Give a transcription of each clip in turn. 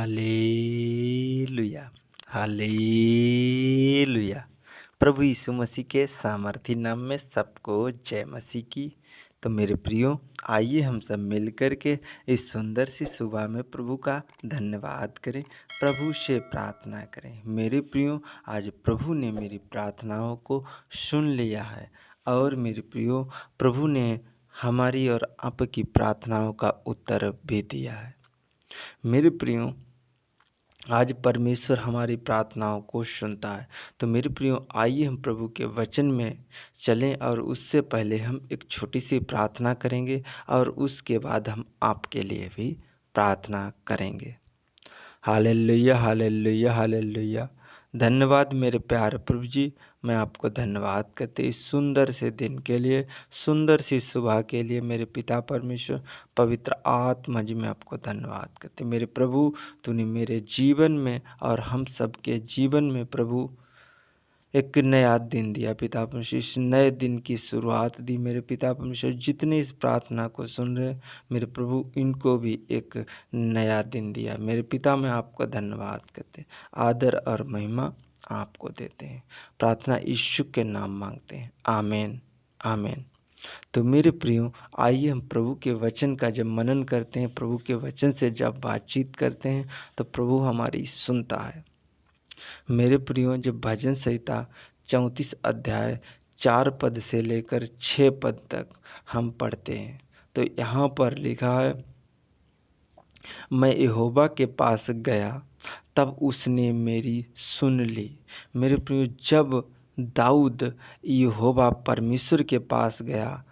Hallelujah, hallelujah. प्रभु यीशु मसीह के सामर्थी नाम में सबको जय मसीह की। तो मेरे प्रियो, आइए हम सब मिल कर के इस सुंदर सी सुबह में प्रभु का धन्यवाद करें, प्रभु से प्रार्थना करें। मेरे प्रियो, आज प्रभु ने मेरी प्रार्थनाओं को सुन लिया है और मेरे प्रियो, प्रभु ने हमारी और आपकी प्रार्थनाओं का उत्तर भी दिया है। मेरे प्रियो, आज परमेश्वर हमारी प्रार्थनाओं को सुनता है। तो मेरे प्रियो, आइए हम प्रभु के वचन में चलें और उससे पहले हम एक छोटी सी प्रार्थना करेंगे और उसके बाद हम आपके लिए भी प्रार्थना करेंगे। Hallelujah, hallelujah, hallelujah. धन्यवाद मेरे प्यारे प्रभु जी, मैं आपको धन्यवाद करते इस सुंदर से दिन के लिए, सुंदर सी सुबह के लिए। मेरे पिता परमेश्वर, पवित्र आत्मा जी, मैं आपको धन्यवाद करते। मेरे प्रभु, तूने मेरे जीवन में और हम सबके जीवन में प्रभु एक नया दिन दिया। पिता परमेश्वर, इस नए दिन की शुरुआत दी। मेरे पिता परमेश्वर, जितने इस प्रार्थना को सुन रहे मेरे प्रभु, इनको भी एक नया दिन दिया। मेरे पिता, मैं आपका धन्यवाद करते, आदर और महिमा आपको देते हैं। प्रार्थना यीशु के नाम मांगते हैं, आमीन, आमीन। तो मेरे प्रियो, आइए हम प्रभु के वचन का जब मनन करते हैं, प्रभु के वचन से जब बातचीत करते हैं, तो प्रभु हमारी सुनता है। मेरे प्रियो, जब भजन संहिता 34 अध्याय 4 पद से लेकर 6 पद तक हम पढ़ते हैं, तो यहाँ पर लिखा है, मैं यहोवा के पास गया तब उसने मेरी सुन ली। मेरे प्रियो, जब दाऊद यहोवा परमेश्वर के पास गया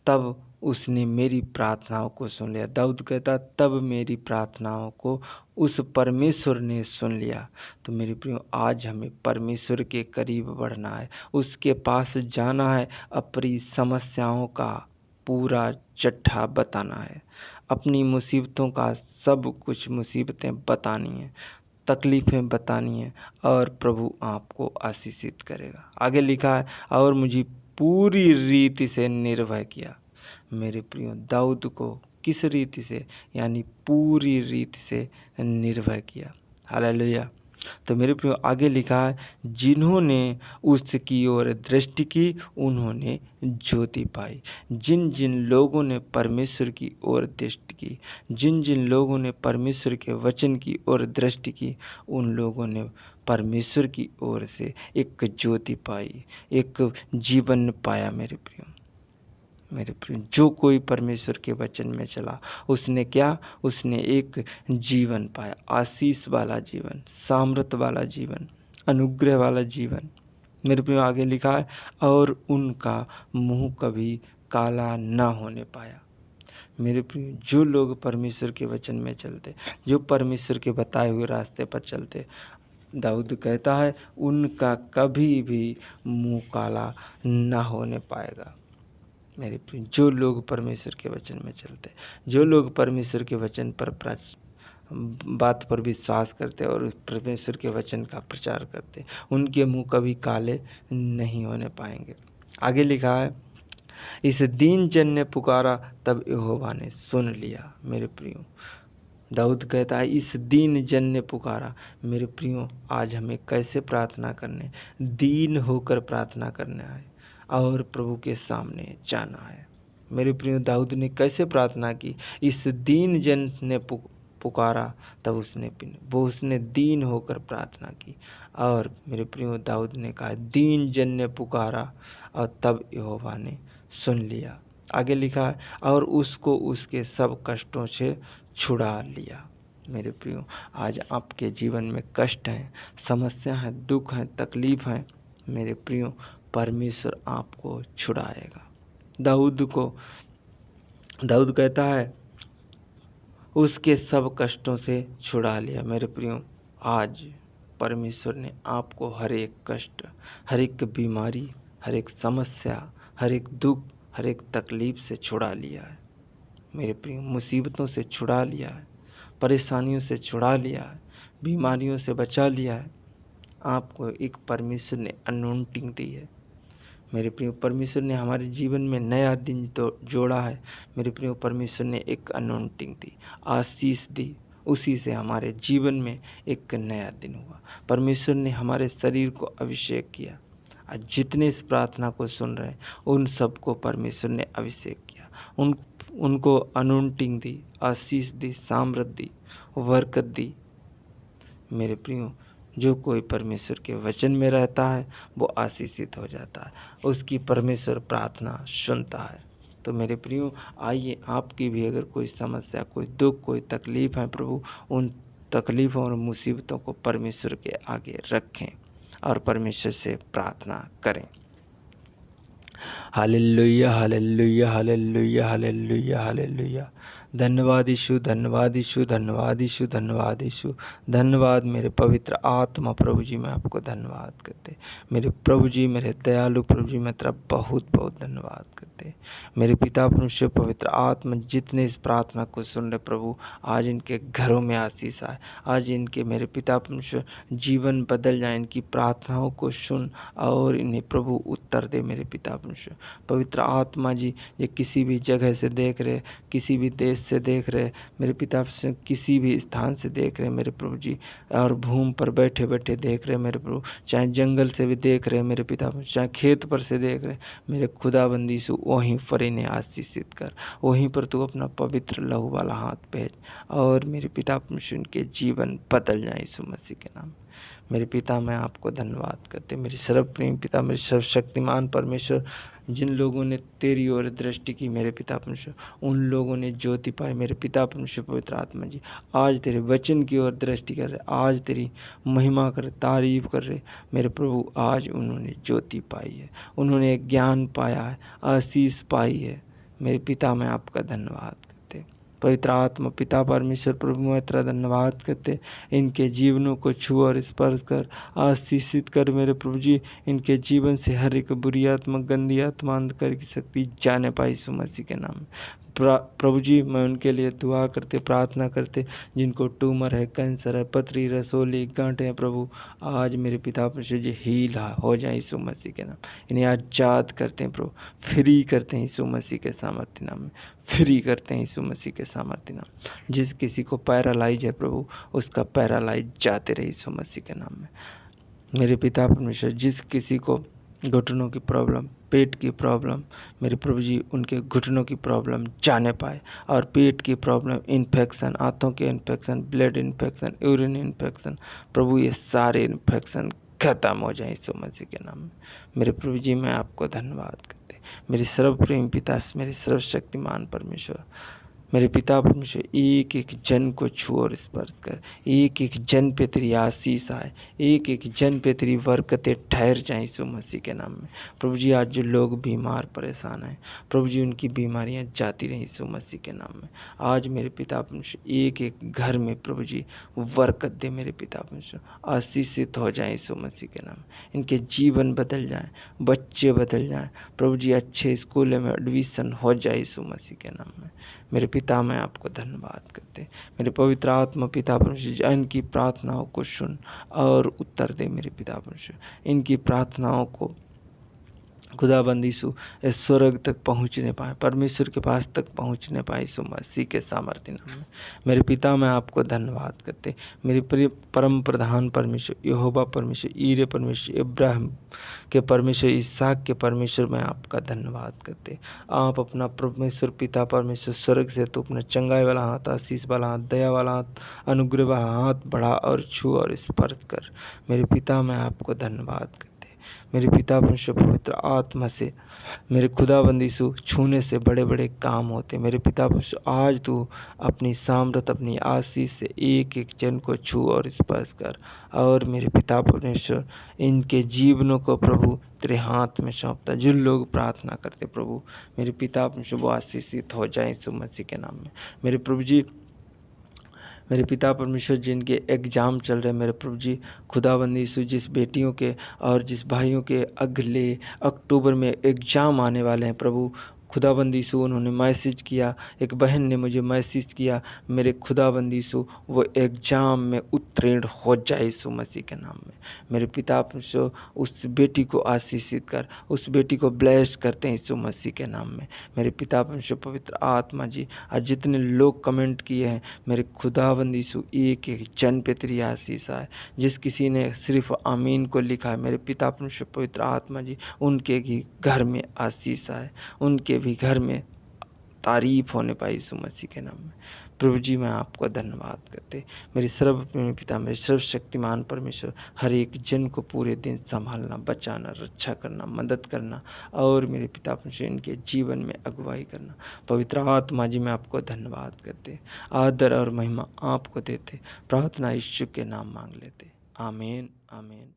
तब उसने मेरी प्रार्थनाओं को सुन लिया। दाऊद कहता, तब मेरी प्रार्थनाओं को उस परमेश्वर ने सुन लिया। तो मेरे प्रियो, आज हमें परमेश्वर के करीब बढ़ना है, उसके पास जाना है, अपनी समस्याओं का पूरा चिट्ठा बताना है, अपनी मुसीबतों का सब कुछ मुसीबतें बतानी है, तकलीफ़ें बतानी है, और प्रभु आपको आशीषित करेगा। आगे लिखा है, और मुझे पूरी रीति से निर्भय किया। मेरे प्रियो, दाऊद को किस रीति से, यानी पूरी रीति से निर्भय किया। हालेलुया। तो मेरे प्रियो, आगे लिखा है, जिन्होंने उसकी ओर दृष्टि की उन्होंने ज्योति पाई। जिन जिन लोगों ने परमेश्वर की ओर दृष्टि की, जिन जिन लोगों ने परमेश्वर के वचन की ओर दृष्टि की, उन लोगों ने परमेश्वर की ओर से एक ज्योति पाई, एक जीवन पाया। मेरे प्रियो, मेरे प्रिय, जो कोई परमेश्वर के वचन में चला, उसने क्या, उसने एक जीवन पाया, आशीष वाला जीवन, सामर्थ वाला जीवन, अनुग्रह वाला जीवन। मेरे प्रिय, आगे लिखा है, और उनका मुंह कभी काला ना होने पाया। मेरे प्रिय, जो लोग परमेश्वर के वचन में चलते, जो परमेश्वर के बताए हुए रास्ते पर चलते, दाऊद कहता है, उनका कभी भी मुंह काला ना होने पाएगा। मेरे प्रिय, जो लोग परमेश्वर के वचन में चलते, जो लोग परमेश्वर के वचन पर बात पर विश्वास करते और परमेश्वर के वचन का प्रचार करते, उनके मुंह कभी काले नहीं होने पाएंगे। आगे लिखा है, इस दीन जन ने पुकारा तब यहोवा ने सुन लिया। मेरे प्रियो, दाऊद कहता है, इस दीन जन ने पुकारा। मेरे प्रियो, आज हमें कैसे प्रार्थना करने, दीन होकर प्रार्थना करना है और प्रभु के सामने जाना है। मेरे प्रिय, दाऊद ने कैसे प्रार्थना की, इस दीन जन ने पुकारा तब उसने दीन होकर प्रार्थना की। और मेरे प्रिय, दाऊद ने कहा, दीन जन ने पुकारा और तब यहोवा ने सुन लिया। आगे लिखा है, और उसको उसके सब कष्टों से छुड़ा लिया। मेरे प्रियो, आज आपके जीवन में कष्ट हैं, समस्या हैं, दुख हैं, तकलीफ हैं। मेरे प्रियो, परमेश्वर आपको छुड़ाएगा। दाऊद कहता है, उसके सब कष्टों से छुड़ा लिया। मेरे प्रियो, आज परमेश्वर ने आपको हर एक कष्ट, हर एक बीमारी, हर एक समस्या, हर एक दुख, हर एक तकलीफ से छुड़ा लिया है। मेरे प्रियो, मुसीबतों से छुड़ा लिया है, परेशानियों से छुड़ा लिया है, बीमारियों से बचा लिया है। आपको एक परमेश्वर ने अनॉइंटिंग दी है। मेरे प्रिय, परमेश्वर ने हमारे जीवन में नया दिन तो जोड़ा है। मेरे प्रिय, परमेश्वर ने एक अनॉइंटिंग दी, आशीष दी, उसी से हमारे जीवन में एक नया दिन हुआ। परमेश्वर ने हमारे शरीर को अभिषेक किया। आज जितने इस प्रार्थना को सुन रहे हैं उन सबको परमेश्वर ने अभिषेक किया, उनको अनॉइंटिंग दी, आशीष दी, सामर्थ दी, बरकत दी। मेरे प्रियो, जो कोई परमेश्वर के वचन में रहता है वो आशीषित हो जाता है, उसकी परमेश्वर प्रार्थना सुनता है। तो मेरे प्रियो, आइए आपकी भी अगर कोई समस्या, कोई दुख, कोई तकलीफ है, प्रभु उन तकलीफ़ों और मुसीबतों को परमेश्वर के आगे रखें और परमेश्वर से प्रार्थना करें। Hallelujah, hallelujah, hallelujah, hallelujah, hallelujah. धन्यवाद यीशु, धन्यवाद यीशु, धन्यवाद यीशु, धन्यवाद यीशु। धन्यवाद मेरे पवित्र आत्मा प्रभु जी, मैं आपको धन्यवाद करते। मेरे प्रभु जी, मेरे दयालु प्रभु जी, मैं तेरा बहुत बहुत धन्यवाद करते। मेरे पिता परमेश्वर पवित्र आत्मा, जितने इस प्रार्थना को सुन रहे प्रभु, आज इनके घरों में आशीष आए। आज इनके मेरे पिता परमेश्वर जीवन बदल जाए। इनकी प्रार्थनाओं को सुन और इन्हें प्रभु उत्तर दे। मेरे पिता परमेश्वर पवित्र आत्मा जी, ये किसी भी जगह से देख रहे, किसी भी देश से देख रहे, मेरे पिता से किसी भी स्थान से देख रहे मेरे प्रभु जी, और भूमि पर बैठे बैठे देख रहे मेरे प्रभु, चाहे जंगल से भी देख रहे मेरे पिता, चाहे खेत पर से देख रहे मेरे खुदाबंदी से, वहीं पर इन्हें आशीषित कर। वहीं पर तू अपना पवित्र लहू वाला हाथ भेज और मेरे पिता परमेश्वर के जीवन बदल जाए यीशु मसीह के नाम। मेरे पिता, मैं आपको धन्यवाद करते। मेरे सर्वप्रेम पिता, मेरे सर्वशक्तिमान परमेश्वर, जिन लोगों ने तेरी ओर दृष्टि की मेरे पिता परमेश्वर, उन लोगों ने ज्योति पाई। मेरे पिता परमेश्वर पवित्र आत्मा जी, आज तेरे वचन की ओर दृष्टि कर रहे, आज तेरी महिमा कर, तारीफ कर रहे मेरे प्रभु। आज उन्होंने ज्योति पाई है, उन्होंने ज्ञान पाया है, आशीष पाई है। मेरे पिता, मैं आपका धन्यवाद करते। पवित्र आत्मा पिता परमेश्वर प्रभु, मैं तेरा धन्यवाद करते। इनके जीवनों को छू और स्पर्श कर, आशीषित कर मेरे प्रभु जी। इनके जीवन से हर एक बुरी आत्मा, गंदी आत्मा, अंधकार की शक्ति जाने पाई यीशु मसीह के नाम में। प्रभु जी, मैं उनके लिए दुआ करते, प्रार्थना करते, जिनको ट्यूमर है, कैंसर है, पथरी, रसोली, गांठें हैं प्रभु, आज मेरे पिता परमेश्वर जी हील हो जाए यीशु मसीह के नाम। इन्हें आजाद करते हैं प्रभु, फ्री करते हैं यीशु मसीह के सामर्थ्य नाम में, फ्री करते हैं यीशु मसीह के सामर्थ्य नाम। जिस किसी को पैरालाइज है प्रभु, उसका पैरालाइज जाते रहे यीशु मसीह के नाम में। मेरे पिता परमेश्वर, जिस किसी को घुटनों की प्रॉब्लम, पेट की प्रॉब्लम, मेरे प्रभु जी उनके घुटनों की प्रॉब्लम जाने पाए, और पेट की प्रॉब्लम, इन्फेक्शन, आंतों के infection, blood infection, urine infection, प्रभु ये सारे इन्फेक्शन खत्म हो जाए यीशु मसीह के नाम में। मेरे प्रभु जी, मैं आपको धन्यवाद करते। मेरे सर्वप्रेम पिता, मेरे सर्वशक्तिमान परमेश्वर, मेरे पिता परमेश्वर, एक एक जन को छू और स्पर्श कर। एक एक जन पे तेरी आशीष आए, एक एक जन पे तेरी बरकतें ठहर जाएं यीशु मसीह के नाम में। प्रभु जी, आज जो लोग बीमार परेशान हैं प्रभु जी, उनकी बीमारियां जाती रहें यीशु मसीह के नाम में। आज मेरे पिता परमेश्वर, एक एक घर में प्रभु जी बरकत दे मेरे पिता परमेश्वर, आशीषित हो जाए यीशु मसीह के नाम में। इनके जीवन बदल जाएँ, बच्चे बदल जाएँ प्रभु जी, अच्छे स्कूलों में एडमिशन हो जाए यीशु मसीह के नाम में। मेरे पिता, मैं आपको धन्यवाद करते। मेरे पवित्र आत्मा पिता परमेश्वर, इनकी प्रार्थनाओं को सुन और उत्तर दे मेरे पिता परमेश्वर। इनकी प्रार्थनाओं को खुदाबंदी सु इस स्वर्ग तक पहुँचने पाए, परमेश्वर के पास तक पहुँचने पाए यीशु मसीह के सामर्थ्य नाम में। मेरे पिता, मैं आपको धन्यवाद करते। मेरे प्रिय परम प्रधान परमेश्वर, यहोवा परमेश्वर, ईरे परमेश्वर, इब्राहिम के परमेश्वर, इसहाक के परमेश्वर, मैं आपका धन्यवाद करते। आप अपना परमेश्वर पिता परमेश्वर स्वर्ग से तो अपना चंगाई वाला हाथ, आशीष वाला हाथ, दया वाला हाथ, अनुग्रह वाला हाथ बढ़ा और छू और स्पर्श कर। मेरे पिता, मैं आपको धन्यवाद करते। मेरे पिता परमेश्वर पवित्र आत्मा से मेरे खुदाबंदी से छूने से बड़े बड़े काम होते। मेरे पिता परमेश्वर, आज तू अपनी सामर्थ, अपनी आशीष से एक एक जन को छू और स्पर्श कर, और मेरे पिता परमेश्वर इनके जीवनों को प्रभु तेरे हाथ में सौंपता। जो लोग प्रार्थना करते प्रभु, मेरे पिता परमेश्वर वो आशीषित हो जाए यीशु मसीह के नाम में। मेरे प्रभु जी, मेरे पिता परमेश्वर, जिनके एग्ज़ाम चल रहे मेरे प्रभु जी, खुदाबंदी यीशु, जिस बेटियों के और जिस भाइयों के अगले अक्टूबर में एग्ज़ाम आने वाले हैं प्रभु, खुदाबंद यीशु उन्होंने मैसेज किया, एक बहन ने मुझे मैसेज किया, मेरे खुदाबंद यीशु वो एग्ज़ाम में उत्तीर्ण हो जाए यीशु मसीह के नाम में। मेरे पिता परमेश्वर उस बेटी को आशीषित कर, उस बेटी को ब्लेस करते हैं यीशु मसीह के नाम में। मेरे पिता परमेश्वर पवित्र आत्मा जी, आज जितने लोग कमेंट किए हैं, मेरे खुदाबंद यीशु एक एक जन पे तेरी आशीष आए। जिस किसी ने सिर्फ आमीन को लिखा है, मेरे पिता परमेश्वर पवित्र आत्मा जी, उनके भी घर में आशीष आए, उनके भी घर में तारीफ होने पाई यीशु मसीह के नाम में। प्रभु जी, मैं आपको धन्यवाद करते, मेरे सर्वप्रेमी पिता, मेरे सर्वशक्तिमान परमेश्वर, हर एक जन को पूरे दिन संभालना, बचाना, रक्षा करना, मदद करना और मेरे पिता परमेश्वर इनके जीवन में अगुवाई करना। पवित्र आत्मा जी, मैं आपको धन्यवाद करते, आदर और महिमा आपको देते, प्रार्थना यीशु के नाम मांग लेते। आमीन, आमीन।